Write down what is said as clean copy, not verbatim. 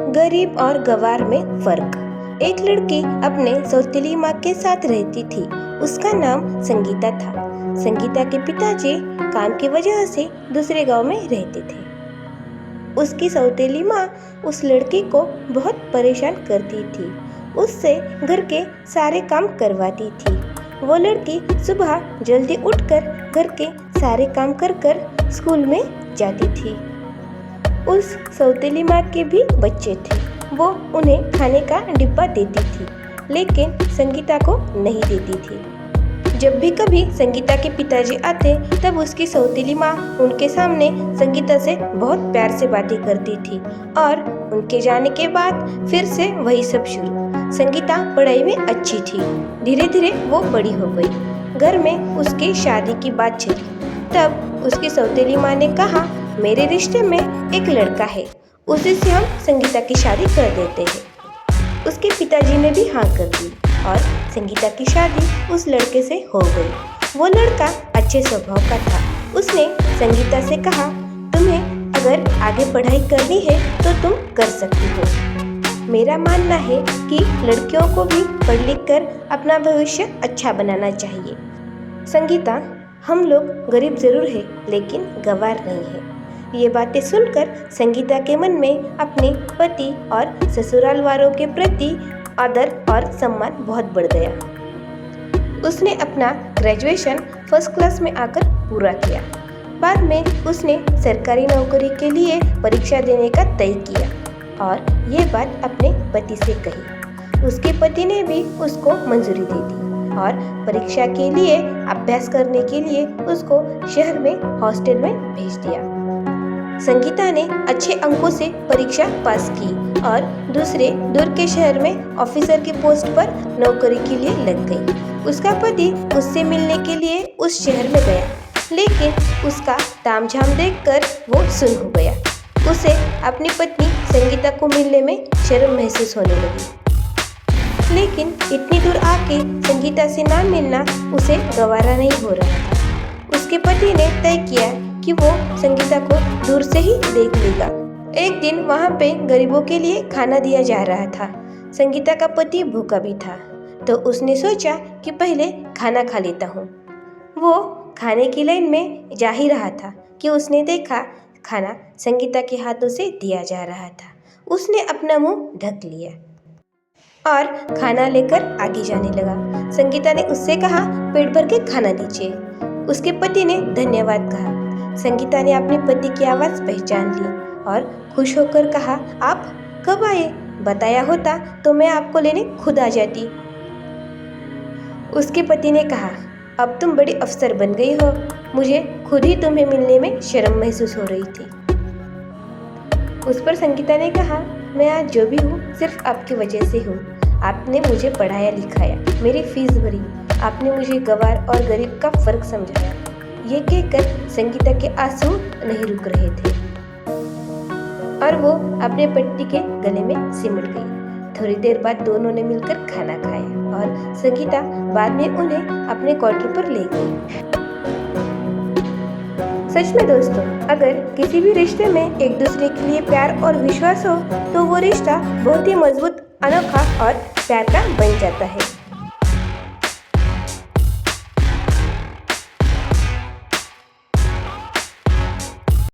गरीब और गवार में फर्क। एक लड़की अपने सौतेली माँ के साथ रहती थी। उसका नाम संगीता था। संगीता के पिताजी काम की वजह से दूसरे गांव में रहते थे। उसकी सौतेली माँ उस लड़की को बहुत परेशान करती थी। उससे घर के सारे काम करवाती थी। वो लड़की सुबह जल्दी उठकर घर के सारे काम कर स्कूल में जाती थी। उस सौतेली माँ के भी बच्चे थे। वो उन्हें खाने का डिब्बा देती थी, लेकिन संगीता को नहीं देती थी। जब भी कभी संगीता के पिताजी आते तब उसकी सौतेली माँ उनके सामने संगीता से बहुत प्यार से बातें करती थी और उनके जाने के बाद फिर से वही सब शुरू। संगीता पढ़ाई में अच्छी थी। धीरे धीरे वो बड़ी हो गई। घर में उसकी शादी की बात चली। तब उसकी सौतेली माँ ने कहा, मेरे रिश्ते में एक लड़का है, उसी से हम संगीता की शादी कर देते हैं। उसके पिताजी ने भी हाँ कर दी और संगीता की शादी उस लड़के से हो गई। वो लड़का अच्छे स्वभाव का था। उसने संगीता से कहा, तुम्हें अगर आगे पढ़ाई करनी है तो तुम कर सकती हो। मेरा मानना है कि लड़कियों को भी पढ़ लिख कर अपना भविष्य अच्छा बनाना चाहिए। संगीता, हम लोग गरीब जरूर है लेकिन गंवार नहीं है। ये बातें सुनकर संगीता के मन में अपने पति और ससुराल वालों के प्रति आदर और सम्मान बहुत बढ़ गया। उसने अपना ग्रेजुएशन फर्स्ट क्लास में आकर पूरा किया। बाद में उसने सरकारी नौकरी के लिए परीक्षा देने का तय किया और ये बात अपने पति से कही। उसके पति ने भी उसको मंजूरी दे दी और परीक्षा के लिए अभ्यास करने के लिए उसको शहर में हॉस्टल में भेज दिया। संगीता ने अच्छे अंकों से परीक्षा पास की और दूसरे दूर के शहर में ऑफिसर की पोस्ट पर नौकरी के लिए लग गई। उसका पति उससे मिलने के लिए उस शहर में गया, लेकिन उसका तामझाम देखकर वो सुन्न हो गया। उसे अपनी पत्नी संगीता को मिलने में शर्म महसूस होने लगी। लेकिन इतनी दूर आके संगीता से ना मिलना उसे गवारा नहीं हो रहा था। उसके पति ने तय किया कि वो संगीता को दूर से ही देख लेगा। एक दिन वहाँ पे गरीबों के लिए खाना दिया जा रहा था। संगीता का पति भूखा भी था, तो उसने सोचा कि पहले खाना खा लेता हूँ। वो खाने की लाइन में जा ही रहा था कि उसने देखा खाना संगीता के हाथों से दिया जा रहा था। उसने अपना मुंह ढक लिया और खाना लेकर आगे जाने लगा। संगीता ने उससे कहा, पेट भर के खाना दीजिए। उसके पति ने धन्यवाद कहा। संगीता ने अपने पति की आवाज़ पहचान ली और खुश होकर कहा, आप कब आए? बताया होता तो मैं आपको लेने खुद आ जाती। उसके पति ने कहा, अब तुम बड़ी अफसर बन गई हो, मुझे खुद ही तुम्हें मिलने में शर्म महसूस हो रही थी। उस पर संगीता ने कहा, मैं आज जो भी हूँ सिर्फ आपकी वजह से हूँ। आपने मुझे पढ़ाया लिखाया, मेरी फीस भरी, आपने मुझे गंवार और गरीब का फर्क समझाया। ये कहकर संगीता के आंसू नहीं रुक रहे थे और वो अपने पति के गले में सिमट गई। थोड़ी देर बाद दोनों ने मिलकर खाना खाया और संगीता बाद में उन्हें अपने क्वार्टर पर ले गई। सच में दोस्तों, अगर किसी भी रिश्ते में एक दूसरे के लिए प्यार और विश्वास हो तो वो रिश्ता बहुत ही मजबूत, अनोखा और प्यार का बन जाता है।